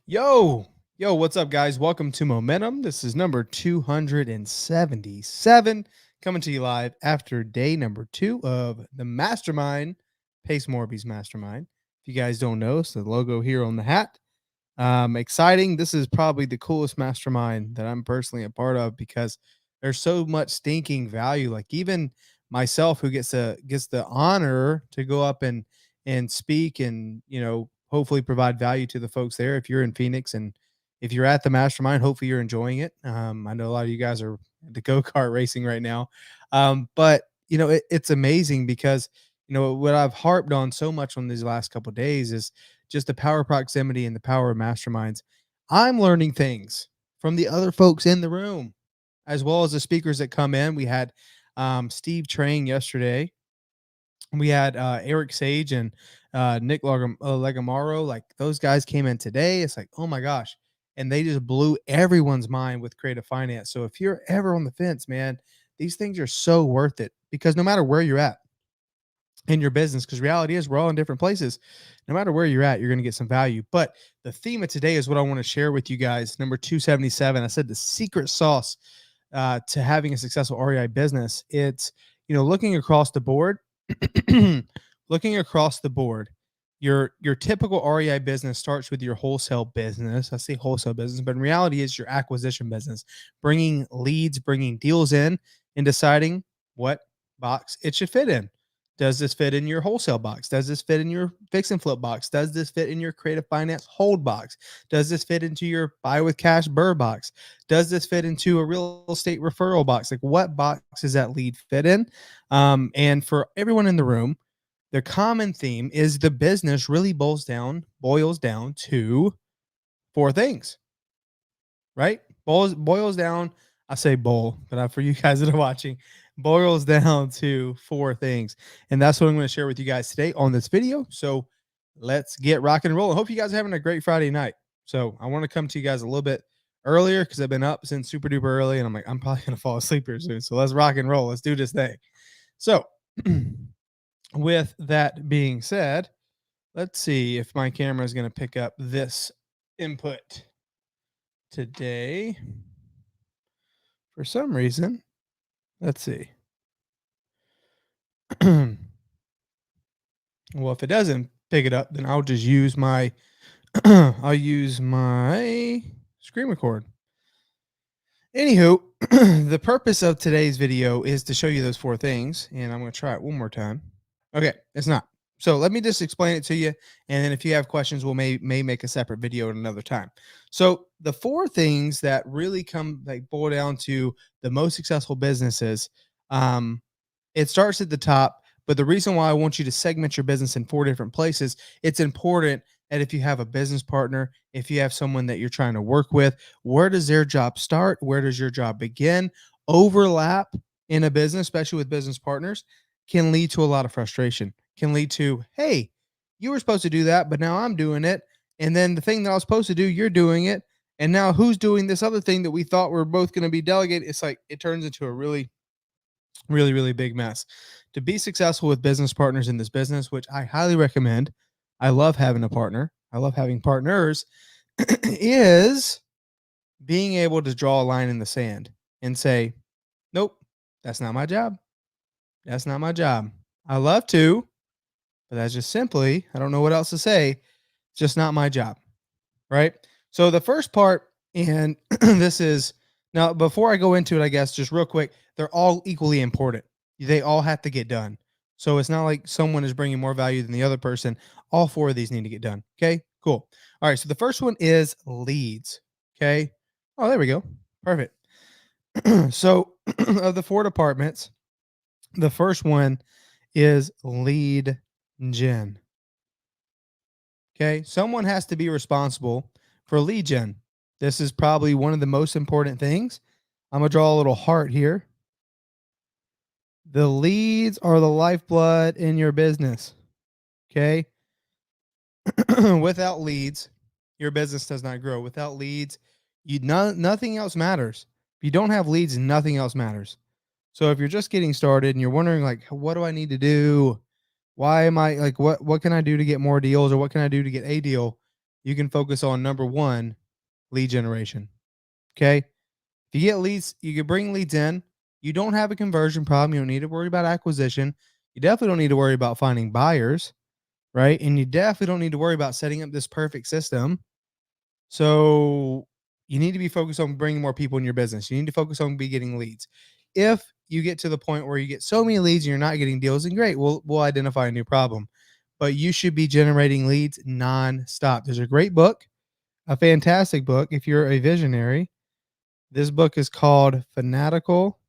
Yo, what's up, guys? Welcome to Momentum. This is number 277, coming to you live after day number 2 of the Mastermind, Pace Morby's Mastermind. If you guys don't know, it's the logo here on the hat. Exciting. This is probably the coolest mastermind that I'm personally a part of because there's so much stinking value. Like even myself, who gets the honor to go up and speak and hopefully provide value to the folks there. If you're in Phoenix and if you're at the mastermind, hopefully you're enjoying it. I know a lot of you guys are at the go-kart racing right now, but it's amazing because what I've harped on so much on these last couple of days is just the power of proximity and the power of masterminds. I'm learning things from the other folks in the room, as well as the speakers that come in. We had Steve Trang yesterday. We had Eric Sage and Nick Legamaro. Like those guys came in today. It's like, oh my gosh. And they just blew everyone's mind with creative finance. So if you're ever on the fence, man, these things are so worth it because no matter where you're at, in your business, because reality is we're all in different places. No matter where you're at, you're going to get some value. But the theme of today is what I want to share with you guys. Number 277. I said the secret sauce to having a successful REI business. It's looking across the board, looking across the board. Your typical REI business starts with your wholesale business. I say wholesale business, but in reality, is your acquisition business, bringing leads, bringing deals in, and deciding what box it should fit in. Does this fit in your wholesale box? Does this fit in your fix and flip box? Does this fit in your creative finance hold box? Does this fit into your buy with cash burr box? Does this fit into a real estate referral box? Like what box does that lead fit in? And for everyone in the room, the common theme is the business really boils down to four things, right? Boils down. I say bowl, but for you guys that are watching, boils down to four things. And that's what I'm going to share with you guys today on this video. So let's get rock and roll. I hope you guys are having a great Friday night. So I want to come to you guys a little bit earlier because I've been up since super duper early and I'm like, I'm probably going to fall asleep here soon. So let's rock and roll. Let's do this thing. So with that being said, let's see if my camera is going to pick up this input today. For some reason, let's see. Well, if it doesn't pick it up, then I'll just use my I'll use my screen record. Anywho, the purpose of today's video is to show you those four things, and I'm going to try it one more time. Okay, it's not. So let me just explain it to you, and then if you have questions, we'll may make a separate video at another time. So the four things that really boil down to the most successful businesses, it starts at the top. But the reason why I want you to segment your business in four different places, it's important that if you have a business partner, if you have someone that you're trying to work with, where does their job start? Where does your job begin? Overlap in a business, especially with business partners, can lead to a lot of frustration, can lead to, hey, you were supposed to do that, but now I'm doing it. And then the thing that I was supposed to do, you're doing it. And now who's doing this other thing that we thought we are both going to be delegated? It's like it turns into a really, really, really big mess. To be successful with business partners in this business, which I highly recommend, I love having a partner, I love having partners, is being able to draw a line in the sand and say, nope, that's not my job. That's not my job. I love to, but that's just simply, I don't know what else to say, just not my job. Right? So the first part, and this is now before I go into it, I guess just real quick, they're all equally important. They all have to get done. So it's not like someone is bringing more value than the other person. All four of these need to get done. Okay, cool. All right. So the first one is leads. Okay. Oh, there we go. Perfect. So of the four departments, the first one is lead gen. Okay. Someone has to be responsible for lead gen. This is probably one of the most important things. I'm going to draw a little heart here. The leads are the lifeblood in your business. Okay. Without leads, your business does not grow. Without leads, nothing else matters. If you don't have leads, nothing else matters. So if you're just getting started and you're wondering like, what do I need to do? Why am I like, what can I do to get more deals or what can I do to get a deal? you can focus on number one, lead generation. Okay. If you get leads, you can bring leads in. You don't have a conversion problem. You don't need to worry about acquisition. You definitely don't need to worry about finding buyers, right? And you definitely don't need to worry about setting up this perfect system. So you need to be focused on bringing more people in your business. You need to focus on be getting leads. If you get to the point where you get so many leads and you're not getting deals, then great. We'll identify a new problem. But you should be generating leads nonstop. There's a great book, a fantastic book. If you're a visionary, this book is called Fanatical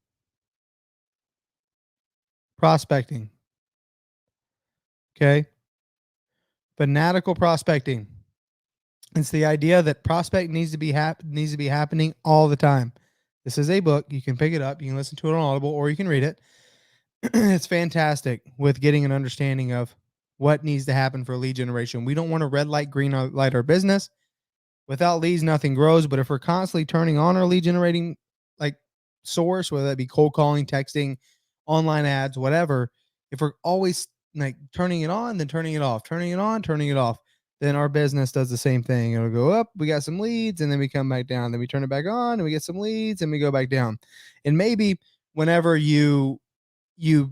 Prospecting. Okay. Fanatical prospecting. It's the idea that prospect needs to be happening all the time. This is a book. You can pick it up. You can listen to it on Audible or you can read it. It's fantastic with getting an understanding of what needs to happen for lead generation. We don't want to red light, green light our business. Without leads, nothing grows. But if we're constantly turning on our lead generating like source, whether that be cold calling, texting, online ads, whatever, if we're always like turning it on, then turning it off, turning it on, turning it off, then our business does the same thing. It'll go up, we got some leads, and then we come back down. Then we turn it back on and we get some leads and we go back down. And maybe whenever you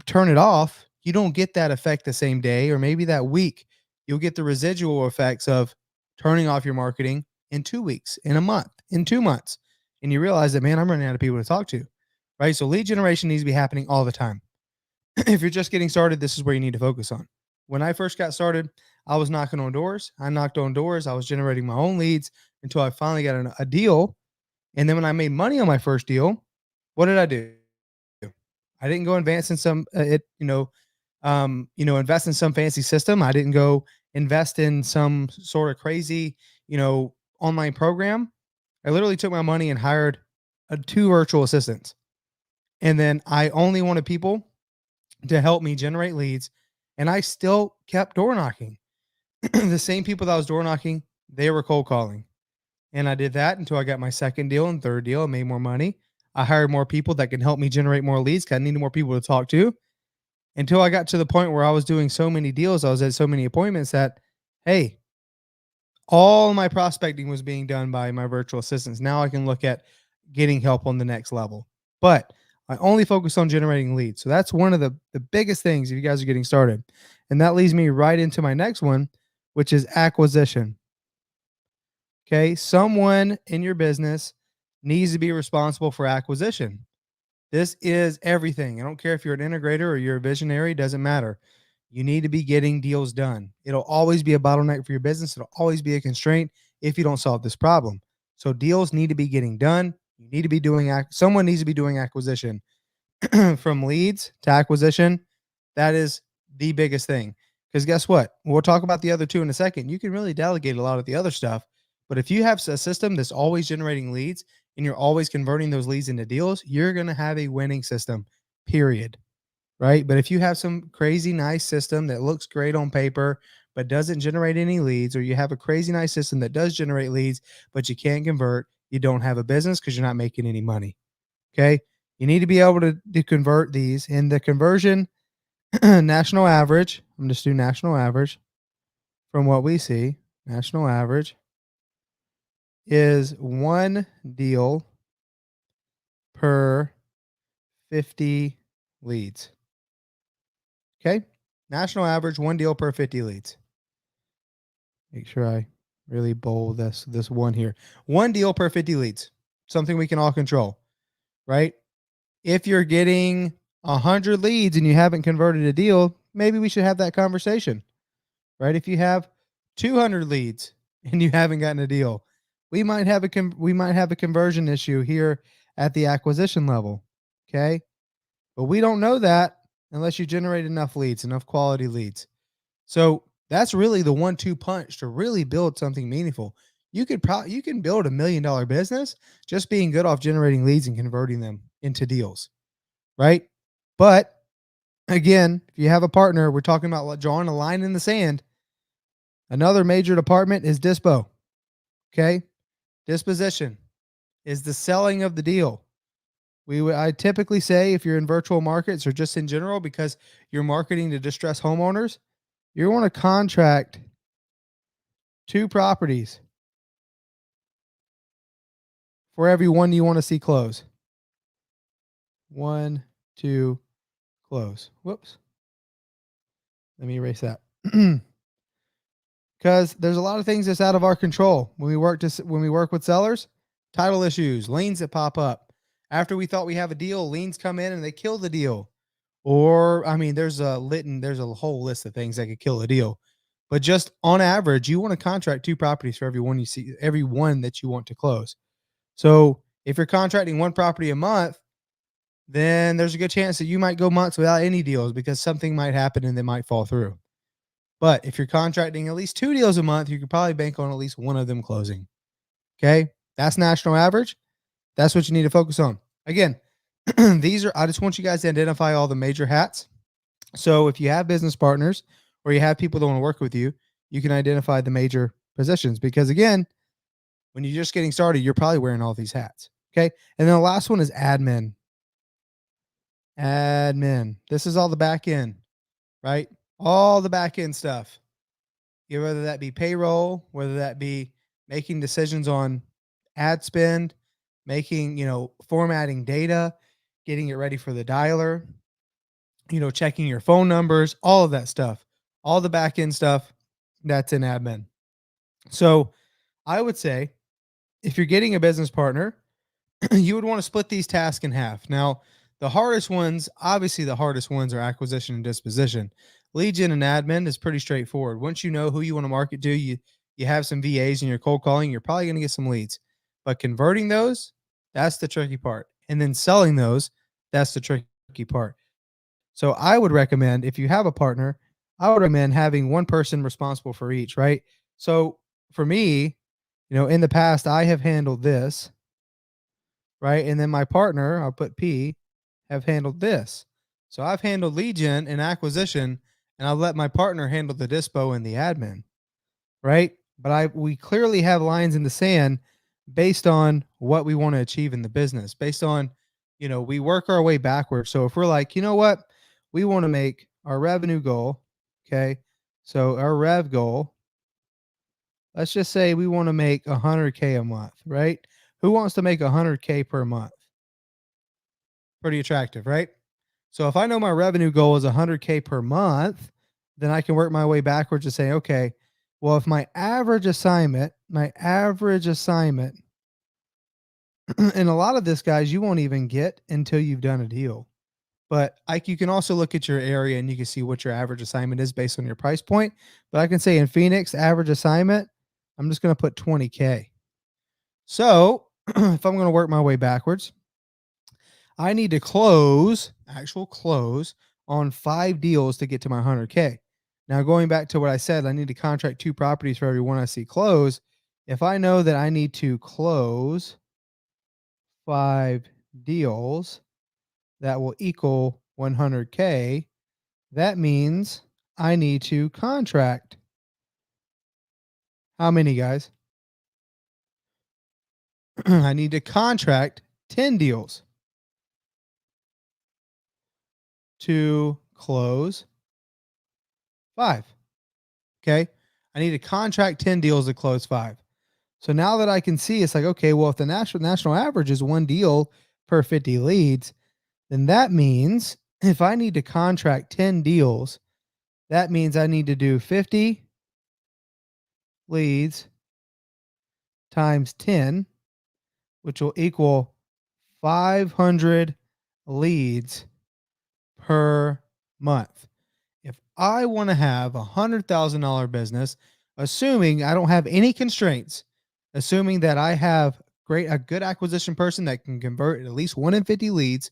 turn it off, you don't get that effect the same day, or maybe that week. You'll get the residual effects of turning off your marketing in 2 weeks, in a month, in 2 months. And you realize that, man, I'm running out of people to talk to, right? So lead generation needs to be happening all the time. If you're just getting started, this is where you need to focus on. When I first got started, I was knocking on doors. I knocked on doors. I was generating my own leads until I finally got a deal. And then when I made money on my first deal, what did I do? I didn't go advance in some invest in some fancy system. I didn't go invest in some sort of crazy, online program. I literally took my money and hired two virtual assistants. And then I only wanted people to help me generate leads. And I still kept door knocking. The same people that I was door knocking, they were cold calling. And I did that until I got my second deal and third deal and made more money. I hired more people that can help me generate more leads because I needed more people to talk to, until I got to the point where I was doing so many deals. I was at so many appointments that, hey, all my prospecting was being done by my virtual assistants. Now I can look at getting help on the next level. But I only focus on generating leads. So that's one of the biggest things if you guys are getting started. And that leads me right into my next one, which is acquisition. Okay. Someone in your business needs to be responsible for acquisition. This is everything. I don't care if you're an integrator or you're a visionary, it doesn't matter. You need to be getting deals done. It'll always be a bottleneck for your business. It'll always be a constraint if you don't solve this problem. So deals need to be getting done. You need to be doing someone needs to be doing acquisition. From leads to acquisition. That is the biggest thing. Because guess what? We'll talk about the other two in a second. You can really delegate a lot of the other stuff. But if you have a system that's always generating leads and you're always converting those leads into deals, you're going to have a winning system, period. Right. But if you have some crazy nice system that looks great on paper, but doesn't generate any leads, or you have a crazy nice system that does generate leads, but you can't convert, you don't have a business because you're not making any money. Okay. You need to be able to convert these. In the conversion national average, I'm just doing national average from what we see. National average is one deal per 50 leads. Okay. National average, one deal per 50 leads. Make sure I really bold this one here. One deal per 50 leads. Something we can all control, right? If you're getting 100 leads and you haven't converted a deal, maybe we should have that conversation, right? If you have 200 leads and you haven't gotten a deal, we might have a conversion issue here at the acquisition level, okay? But we don't know that unless you generate enough leads, enough quality leads. So that's really the 1-2 punch to really build something meaningful. You can build $1 million business just being good off generating leads and converting them into deals, right? But again, if you have a partner, we're talking about drawing a line in the sand. Another major department is Dispo. Okay, disposition is the selling of the deal. I typically say if you're in virtual markets or just in general, because you're marketing to distressed homeowners, you want to contract 2 properties for every one you want to see close. 1, 2, close. Whoops. Let me erase that. Because there's a lot of things that's out of our control when we work with sellers. Title issues, liens that pop up after we thought we have a deal. Liens come in and they kill the deal. Or I mean, there's a whole list of things that could kill a deal. But just on average, you want to contract 2 properties for every one that you want to close. So if you're contracting 1 property a month, then there's a good chance that you might go months without any deals because something might happen and they might fall through. But if you're contracting at least 2 deals a month, you could probably bank on at least one of them closing. Okay? That's national average. That's what you need to focus on. Again, I just want you guys to identify all the major hats. So if you have business partners or you have people that want to work with you, you can identify the major positions because again, when you're just getting started, you're probably wearing all these hats. Okay? And then the last one is admin. Admin. This is all the back end, right? All the back end stuff. Whether that be payroll, whether that be making decisions on ad spend, formatting data, getting it ready for the dialer, checking your phone numbers, all of that stuff, all the back end stuff that's in admin. So I would say if you're getting a business partner, you would want to split these tasks in half. Now, obviously the hardest ones are acquisition and disposition. Lead gen and admin is pretty straightforward. Once you know who you want to market to, you have some VAs and you're cold calling, you're probably going to get some leads. But converting those, that's the tricky part. And then selling those, that's the tricky part. So I would recommend if you have a partner, I would recommend having one person responsible for each, right? So for me, in the past, I have handled this, right? And then my partner, I'll put P, have handled this. So I've handled lead gen and acquisition, and I'll let my partner handle the dispo and the admin, right? But we clearly have lines in the sand based on what we want to achieve in the business, based on, we work our way backwards. So if we're like, you know what, we want to make our revenue goal, okay? So our rev goal, let's just say we want to make 100K a month, right? Who wants to make 100K per month? Pretty attractive, right? So if I know my revenue goal is 100K per month, then I can work my way backwards to say, okay, well, if my average assignment, and a lot of this, guys, you won't even get until you've done a deal. But you can also look at your area and you can see what your average assignment is based on your price point. But I can say in Phoenix, average assignment, I'm just going to put 20K. So if I'm going to work my way backwards, I need to actual close on 5 deals to get to my 100K. Now, going back to what I said, I need to contract 2 properties for every one I see close. If I know that I need to close 5 deals that will equal 100K, that means I need to contract how many, guys? I need to contract 10 deals to close 5. Okay. I need to contract 10 deals to close 5. So now that I can see, it's like, okay, well, if the national average is 1 deal per 50 leads, then that means if I need to contract 10 deals, that means I need to do 50 leads times 10, which will equal 500 leads per month. If I want to have a $100,000 business, assuming I don't have any constraints, assuming that I have a good acquisition person that can convert at least 1 in 50 leads,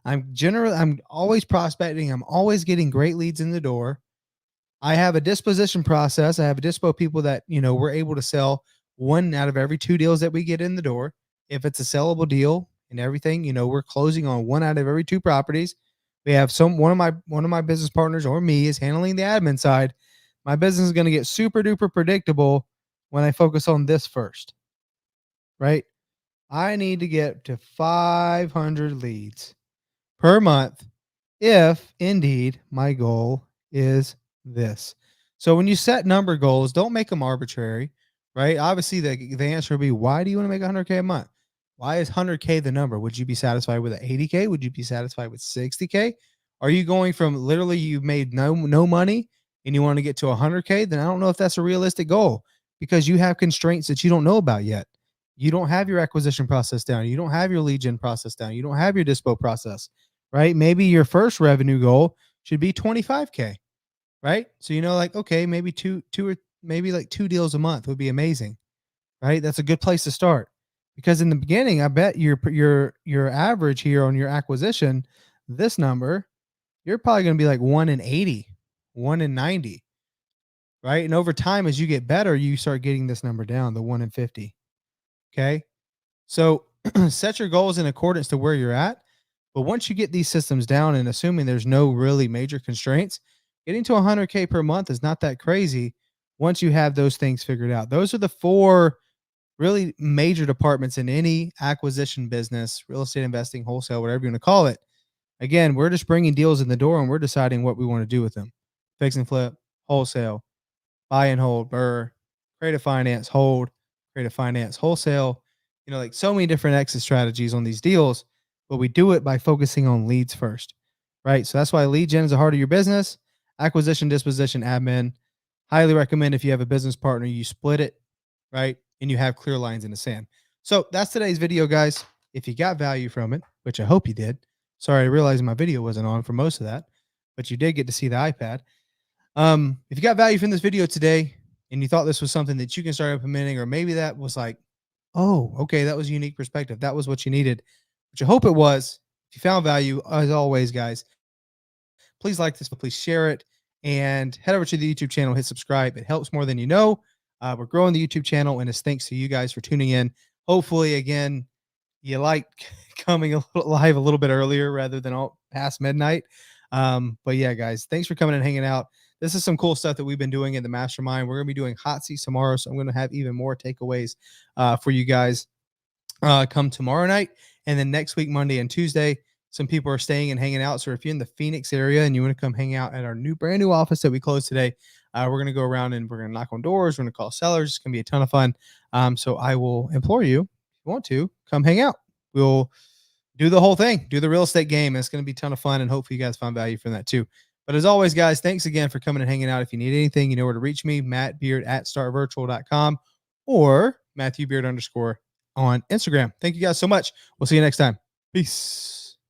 I'm always prospecting, I'm always getting great leads in the door. I have a disposition process. I have dispo people that, we're able to sell 1 out of every 2 deals that we get in the door. If it's a sellable deal and everything, we're closing on 1 out of every 2 properties. We have one of my business partners or me is handling the admin side. My business is going to get super duper predictable when I focus on this first, right? I need to get to 500 leads per month if indeed my goal is this. So when you set number goals, don't make them arbitrary, right? Obviously, the answer would be, why do you want to make 100K a month? Why is 100K the number? Would you be satisfied with an 80K? Would you be satisfied with 60K? Are you going from literally you've made no money and you want to get to 100K? Then I don't know if that's a realistic goal because you have constraints that you don't know about yet. You don't have your acquisition process down. You don't have your lead gen process down. You don't have your dispo process, right? Maybe your first revenue goal should be 25K, right? So like, okay, maybe two or maybe like two deals a month would be amazing, right? That's a good place to start because in the beginning, I bet your average here on your acquisition, this number, you're probably going to be like 1 in 80, 1 in 90, right? And over time, as you get better, you start getting this number down, the 1 in 50. Okay, so set your goals in accordance to where you're at. But once you get these systems down and assuming there's no really major constraints, getting to 100K per month is not that crazy once you have those things figured out. Those are the four really major departments in any acquisition business, real estate investing, wholesale, whatever you want to call it. Again, we're just bringing deals in the door and we're deciding what we want to do with them. Fix and flip, wholesale, buy and hold, creative finance, hold, creative finance, wholesale, like so many different exit strategies on these deals, but we do it by focusing on leads first, right? So that's why lead gen is the heart of your business. Acquisition, disposition, admin. Highly recommend if you have a business partner, you split it, right? And you have clear lines in the sand. So that's today's video, guys. If you got value from it, which I hope you did. Sorry, I realized my video wasn't on for most of that, but you did get to see the iPad. If you got value from this video today and you thought this was something that you can start implementing, or maybe that was like, oh, okay, that was a unique perspective. That was what you needed, which I hope it was. If you found value, as always, guys, please like this, but please share it and head over to the YouTube channel, hit subscribe. It helps more than you know. We're growing the YouTube channel, and it's thanks to you guys for tuning in. Hopefully, again, you like coming live a little bit earlier rather than all past midnight. But yeah, guys, thanks for coming and hanging out. This is some cool stuff that we've been doing in the mastermind. We're going to be doing hot seats tomorrow, so I'm going to have even more takeaways for you guys come tomorrow night. And then next week, Monday and Tuesday, some people are staying and hanging out. So if you're in the Phoenix area and you want to come hang out at our brand new office that we closed today, we're going to go around and we're going to knock on doors. We're going to call sellers. It's going to be a ton of fun. So I will implore you, if you want to, come hang out. We'll do the whole thing, do the real estate game. It's going to be a ton of fun, and hopefully you guys find value from that too. But as always, guys, thanks again for coming and hanging out. If you need anything, you know where to reach me, Matt Beard at startvirtual.com or Matthew Beard _ on Instagram. Thank you guys so much. We'll see you next time. Peace.